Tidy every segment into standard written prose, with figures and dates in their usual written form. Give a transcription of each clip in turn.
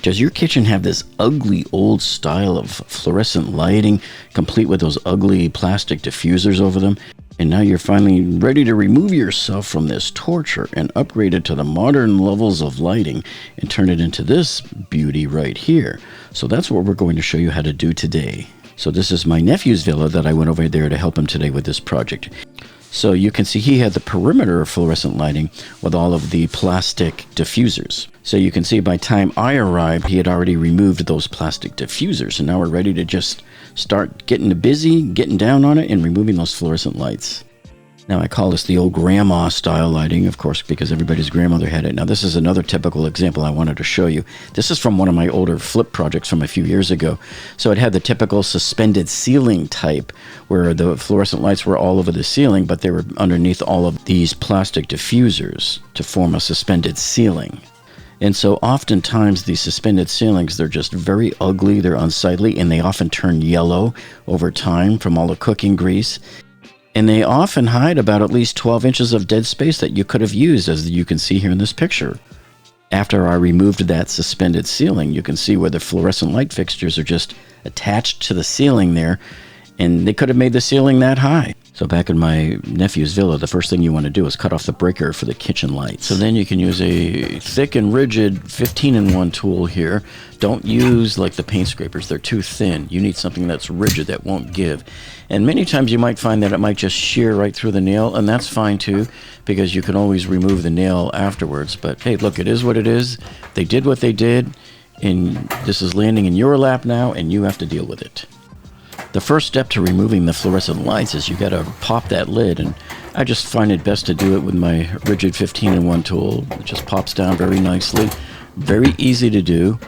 Does your kitchen have this ugly old style of fluorescent lighting, complete with those ugly plastic diffusers over them? And now you're finally ready to remove yourself from this torture and upgrade it to the modern levels of lighting and turn it into this beauty right here. So that's what we're going to show you how to do today. So this is my nephew's villa that I went over there to help him today with this project. So you can see he had the perimeter of fluorescent lighting with all of the plastic diffusers. So you can see by the time I arrived, he had already removed those plastic diffusers. And now we're ready to just start getting busy, getting down on it and removing those fluorescent lights. Now I call this the old grandma style lighting, of course, because everybody's grandmother had it. Now this is another typical example I wanted to show you. This is from one of my older flip projects from a few years ago. So it had the typical suspended ceiling type where the fluorescent lights were all over the ceiling, but they were underneath all of these plastic diffusers to form a suspended ceiling. And so oftentimes these suspended ceilings, they're just very ugly, they're unsightly, and they often turn yellow over time from all the cooking grease. And they often hide about at least 12 inches of dead space that you could have used, as you can see here in this picture. After I removed that suspended ceiling, you can see where the fluorescent light fixtures are just attached to the ceiling there, and they could have made the ceiling that high. So back in my nephew's villa, the first thing you want to do is cut off the breaker for the kitchen lights. So then you can use a thick and rigid 15-in-1 tool here. Don't use like the paint scrapers, they're too thin. You need something that's rigid, that won't give. And many times you might find that it might just shear right through the nail, and that's fine too, because you can always remove the nail afterwards. But hey, look, it is what it is. They did what they did, and this is landing in your lap now, and you have to deal with it. The first step to removing the fluorescent lights is you got to pop that lid, and I just find it best to do it with my rigid 15-in-1 tool. It just pops down very nicely, very easy to do,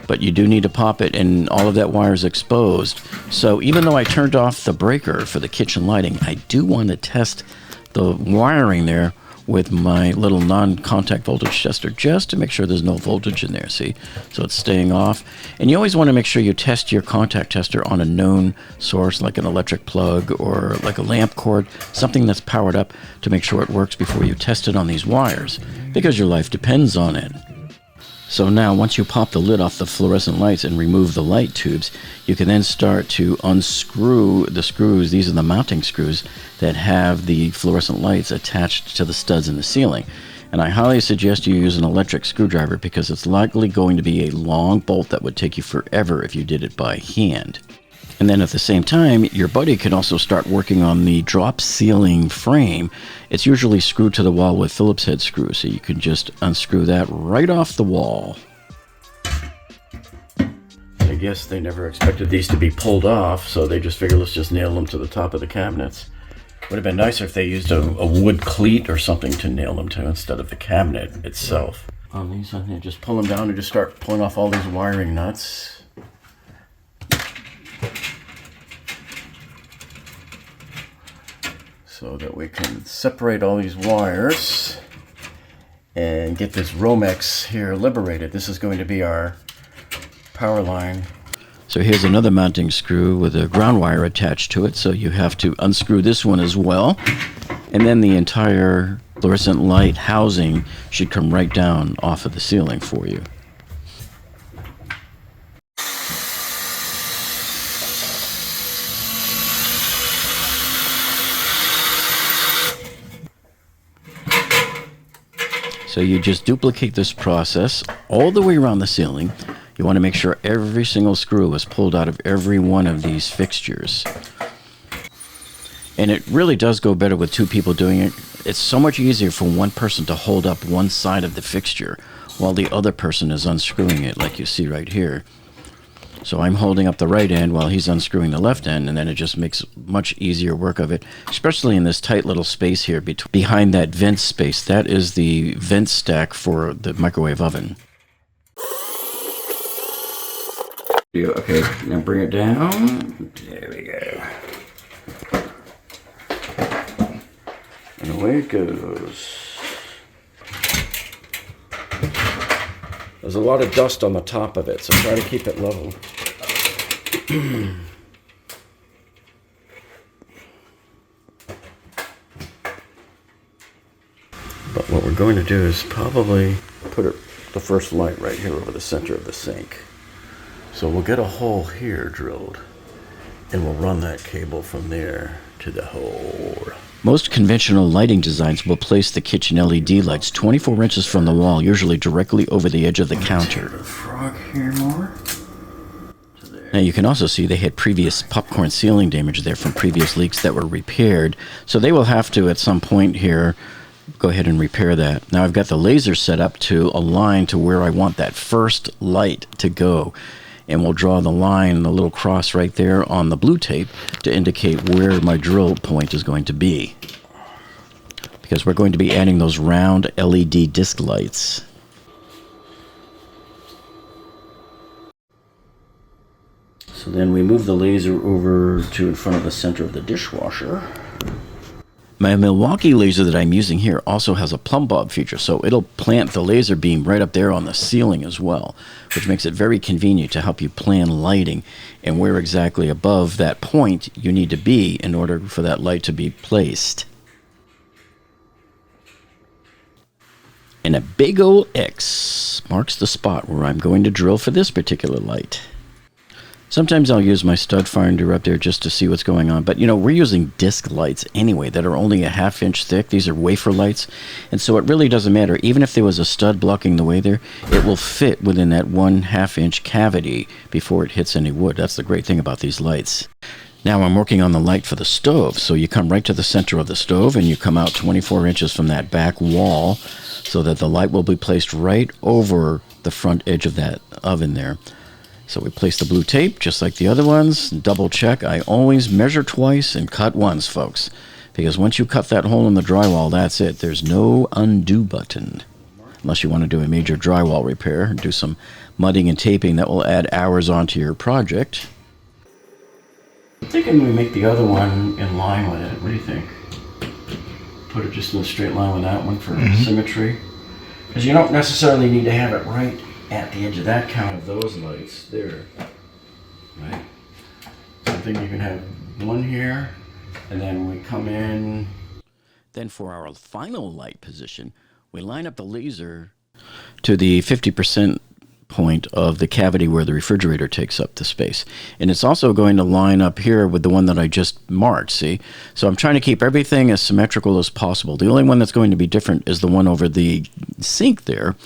but you do need to pop it, and all of that wire is exposed. So even though I turned off the breaker for the kitchen lighting, I do want to test the wiring there with my little non-contact voltage tester just to make sure there's no voltage in there, see? So it's staying off. And you always want to make sure you test your contact tester on a known source like an electric plug or like a lamp cord, something that's powered up, to make sure it works before you test it on these wires, because your life depends on it. So now once you pop the lid off the fluorescent lights and remove the light tubes, you can then start to unscrew the screws. These are the mounting screws that have the fluorescent lights attached to the studs in the ceiling. And I highly suggest you use an electric screwdriver, because it's likely going to be a long bolt that would take you forever if you did it by hand. And then at the same time, your buddy can also start working on the drop ceiling frame. It's usually screwed to the wall with Phillips head screws, so you can just unscrew that right off the wall. I guess they never expected these to be pulled off, so they just figured let's just nail them to the top of the cabinets. Would have been nicer if they used a wood cleat or something to nail them to instead of the cabinet itself. On these, just pull them down and just start pulling off all these wiring nuts. So that we can separate all these wires and get this Romex here liberated. This is going to be our power line. So here's another mounting screw with a ground wire attached to it, so you have to unscrew this one as well. And then the entire fluorescent light housing should come right down off of the ceiling for you. So you just duplicate this process all the way around the ceiling. You want to make sure every single screw is pulled out of every one of these fixtures. And it really does go better with two people doing it. It's so much easier for one person to hold up one side of the fixture while the other person is unscrewing it, like you see right here. So I'm holding up the right end while he's unscrewing the left end, and then it just makes much easier work of it, especially in this tight little space here behind that vent space. That is the vent stack for the microwave oven. Okay, now bring it down. There we go. And away it goes. There's a lot of dust on the top of it, so try to keep it level. But what we're going to do is probably put it the first light right here over the center of the sink. So we'll get a hole here drilled, and we'll run that cable from there to the hole. Most conventional lighting designs will place the kitchen LED lights 24 inches from the wall, usually directly over the edge of the counter. The frog here more. Now you can also see they had previous popcorn ceiling damage there from previous leaks that were repaired. So they will have to, at some point here, go ahead and repair that. Now I've got the laser set up to align to where I want that first light to go. And we'll draw the line, the little cross right there on the blue tape to indicate where my drill point is going to be. Because we're going to be adding those round LED disc lights. So then we move the laser over to in front of the center of the dishwasher. My Milwaukee laser that I'm using here also has a plumb bob feature, so it'll plant the laser beam right up there on the ceiling as well, which makes it very convenient to help you plan lighting and where exactly above that point you need to be in order for that light to be placed. And a big old X marks the spot where I'm going to drill for this particular light. Sometimes I'll use my stud finder up there just to see what's going on. But, you know, we're using disc lights anyway that are only a ½ inch thick. These are wafer lights. And so it really doesn't matter. Even if there was a stud blocking the way there, it will fit within that 1/2 inch cavity before it hits any wood. That's the great thing about these lights. Now I'm working on the light for the stove. So you come right to the center of the stove and you come out 24 inches from that back wall so that the light will be placed right over the front edge of that oven there. So we place the blue tape, just like the other ones. Double check. I always measure twice and cut once, folks. Because once you cut that hole in the drywall, that's it. There's no undo button. Unless you want to do a major drywall repair and do some mudding and taping that will add hours onto your project. I'm thinking we make the other one in line with it. What do you think? Put it just in a straight line with that one for symmetry. Because you don't necessarily need to have it right at the edge of that count of those lights there, right? So I think you can have one here, and then we come in. Then for our final light position, we line up the laser to the 50% point of the cavity where the refrigerator takes up the space. And it's also going to line up here with the one that I just marked, see? So I'm trying to keep everything as symmetrical as possible. The only one that's going to be different is the one over the sink there.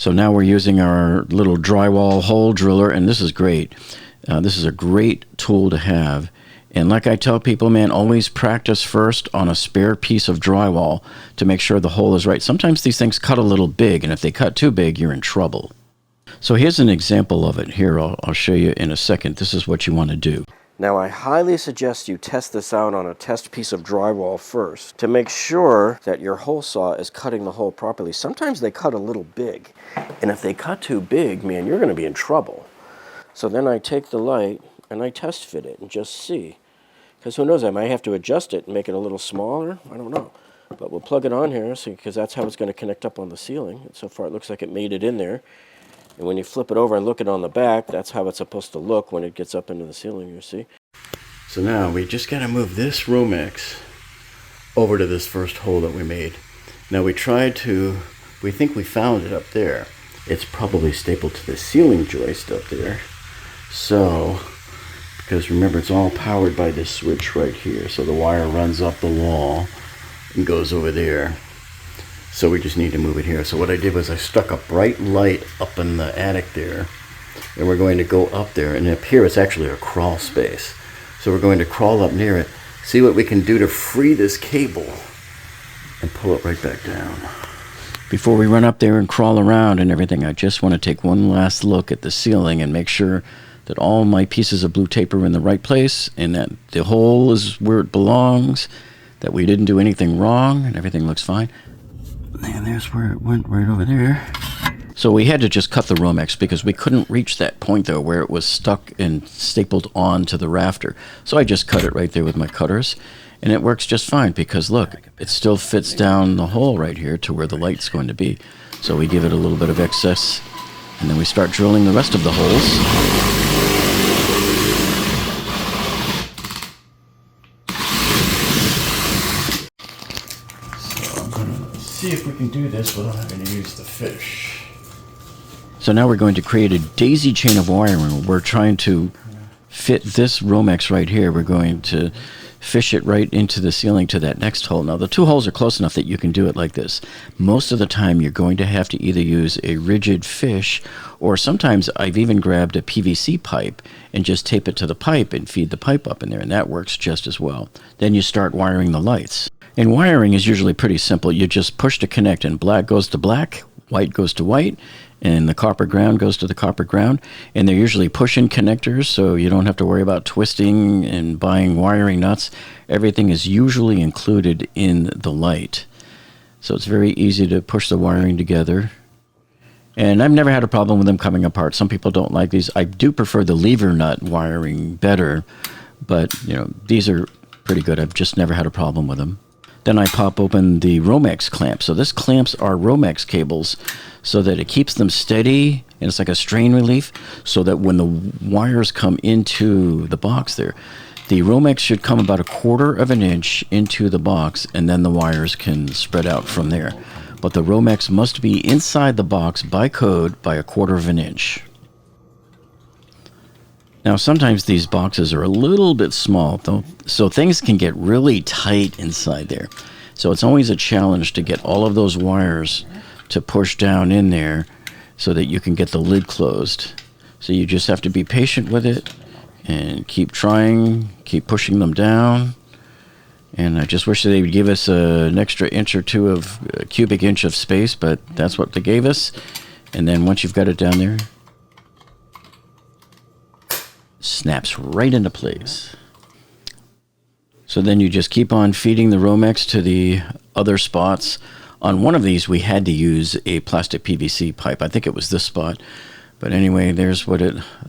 So now we're using our little drywall hole driller, and this is great. This is a great tool to have. And like I tell people, man, always practice first on a spare piece of drywall to make sure the hole is right. Sometimes these things cut a little big, and if they cut too big, you're in trouble. So here's an example of it. Here, I'll show you in a second. This is what you want to do. Now, I highly suggest you test this out on a test piece of drywall first to make sure that your hole saw is cutting the hole properly. Sometimes they cut a little big, and if they cut too big, man, you're going to be in trouble. So then I take the light and I test fit it and just see. Because who knows, I might have to adjust it and make it a little smaller. I don't know. But we'll plug it on here because that's how it's going to connect up on the ceiling. And so far it looks like it made it in there. And when you flip it over and look it on the back, that's how it's supposed to look when it gets up into the ceiling, you see. So now we just got to move this Romex over to this first hole that we made. Now we think we found it up there. It's probably stapled to the ceiling joist up there. So, because remember it's all powered by this switch right here. So the wire runs up the wall and goes over there. So we just need to move it here. So what I did was I stuck a bright light up in the attic there, and we're going to go up there, and up here it's actually a crawl space. So we're going to crawl up near it, see what we can do to free this cable, and pull it right back down. Before we run up there and crawl around and everything, I just want to take one last look at the ceiling and make sure that all my pieces of blue tape are in the right place, and that the hole is where it belongs, that we didn't do anything wrong, and everything looks fine. And there's where it went, right over there. So we had to just cut the Romex because we couldn't reach that point though where it was stuck and stapled onto the rafter. So I just cut it right there with my cutters, and it works just fine because look, it still fits down the hole right here to where the light's going to be. So we give it a little bit of excess, and then we start drilling the rest of the holes. see if we can do this without having to use the fish. So now we're going to create a daisy chain of wiring. We're trying to fit this Romex right here. We're going to fish it right into the ceiling to that next hole. Now the two holes are close enough that you can do it like this. Most of the time you're going to have to either use a rigid fish, or sometimes I've even grabbed a PVC pipe and just tape it to the pipe and feed the pipe up in there, and that works just as well. Then you start wiring the lights. And wiring is usually pretty simple. You just push to connect, and black goes to black, white goes to white, and the copper ground goes to the copper ground. And they're usually push-in connectors, so you don't have to worry about twisting and buying wiring nuts. Everything is usually included in the light. So it's very easy to push the wiring together. And I've never had a problem with them coming apart. Some people don't like these. I do prefer the lever nut wiring better, but you know, these are pretty good. I've just never had a problem with them. Then I pop open the Romex clamp. So this clamps are Romex cables so that it keeps them steady, and it's like a strain relief, so that when the wires come into the box there, the Romex should come about 1/4 of an inch into the box, and then the wires can spread out from there. But the Romex must be inside the box by code by 1/4 of an inch. Now, sometimes these boxes are a little bit small, though, so things can get really tight inside there. So it's always a challenge to get all of those wires to push down in there so that you can get the lid closed. So you just have to be patient with it and keep trying, keep pushing them down. And I just wish that they would give us an extra inch or two of a cubic inch of space, but that's what they gave us. And then once you've got it down there, snaps right into place. So then you just keep on feeding the Romex to the other spots. On one of these, we had to use a plastic PVC pipe. I think it was this spot. But anyway, there's what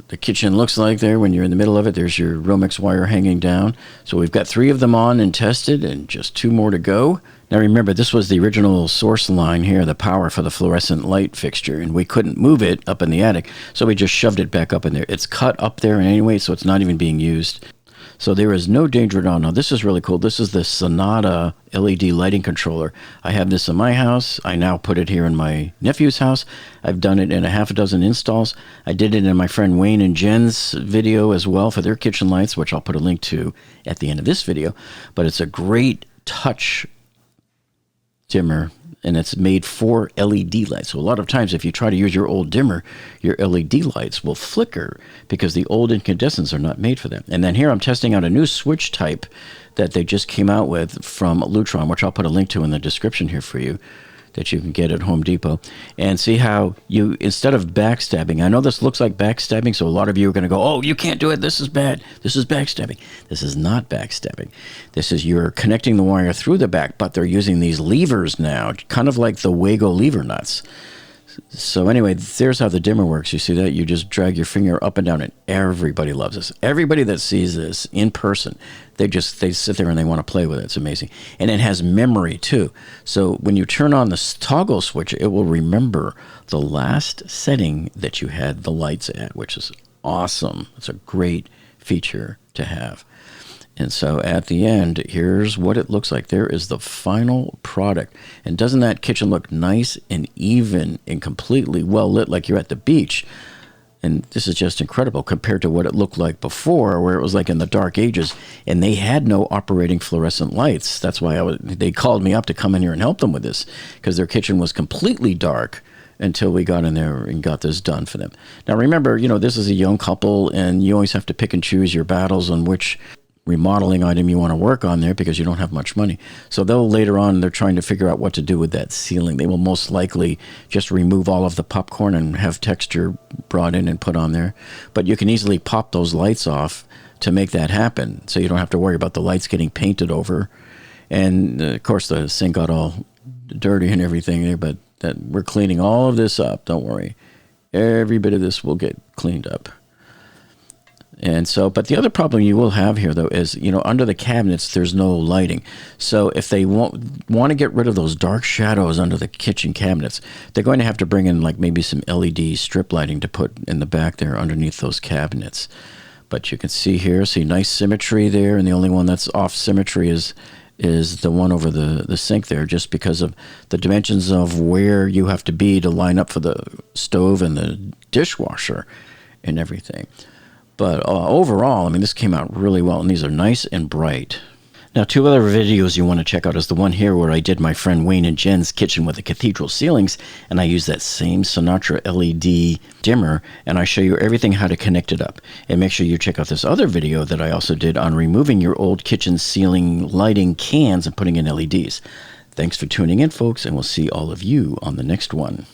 the kitchen looks like there when you're in the middle of it. There's your Romex wire hanging down. So we've got 3 of them on and tested, and just 2 more to go. Now remember, this was the original source line here, the power for the fluorescent light fixture, and we couldn't move it up in the attic, so we just shoved it back up in there. It's cut up there anyway, so it's not even being used. So there is no danger at all. Now this is really cool. This is the Sonata LED lighting controller. I have this in my house. I now put it here in my nephew's house. I've done it in a half a dozen installs. I did it in my friend Wayne and Jen's video as well for their kitchen lights, which I'll put a link to at the end of this video. But it's a great touch dimmer, and it's made for LED lights. So a lot of times if you try to use your old dimmer, your LED lights will flicker because the old incandescents are not made for that. And then here I'm testing out a new switch type that they just came out with from Lutron, which I'll put a link to in the description here for you, that you can get at Home Depot, and see how you, instead of backstabbing, I know this looks like backstabbing, so a lot of you are going to go, oh, you can't do it, this is bad, this is backstabbing. This is not backstabbing. This is you're connecting the wire through the back, but they're using these levers now, kind of like the Wago lever nuts. So anyway, there's how the dimmer works. You see that? You just drag your finger up and down, and everybody loves this. Everybody that sees this in person, they sit there and they want to play with it. It's amazing. And it has memory too. So when you turn on the toggle switch, it will remember the last setting that you had the lights at, which is awesome. It's a great feature to have. And so at the end, here's what it looks like. There is the final product. And doesn't that kitchen look nice and even and completely well lit like you're at the beach? And this is just incredible compared to what it looked like before, where it was like in the dark ages, and they had no operating fluorescent lights. That's why they called me up to come in here and help them with this, because their kitchen was completely dark until we got in there and got this done for them. Now remember, this is a young couple, and you always have to pick and choose your battles on which remodeling item you want to work on there, because you don't have much money. So later on, they're trying to figure out what to do with that ceiling. They will most likely just remove all of the popcorn and have texture brought in and put on there. But you can easily pop those lights off to make that happen, so you don't have to worry about the lights getting painted over. And of course, the sink got all dirty and everything there, but we're cleaning all of this up. Don't worry. Every bit of this will get cleaned up. And so, but the other problem you will have here, though, is, under the cabinets, there's no lighting. So if they want to get rid of those dark shadows under the kitchen cabinets, they're going to have to bring in like maybe some LED strip lighting to put in the back there underneath those cabinets. But you can see here, nice symmetry there. And the only one that's off symmetry is is the one over the sink there, just because of the dimensions of where you have to be to line up for the stove and the dishwasher and everything. But overall, I mean, this came out really well, and these are nice and bright. Now, 2 other videos you want to check out is the one here where I did my friend Wayne and Jen's kitchen with the cathedral ceilings, and I used that same Sinatra LED dimmer, and I show you everything how to connect it up. And make sure you check out this other video that I also did on removing your old kitchen ceiling lighting cans and putting in LEDs. Thanks for tuning in, folks, and we'll see all of you on the next one.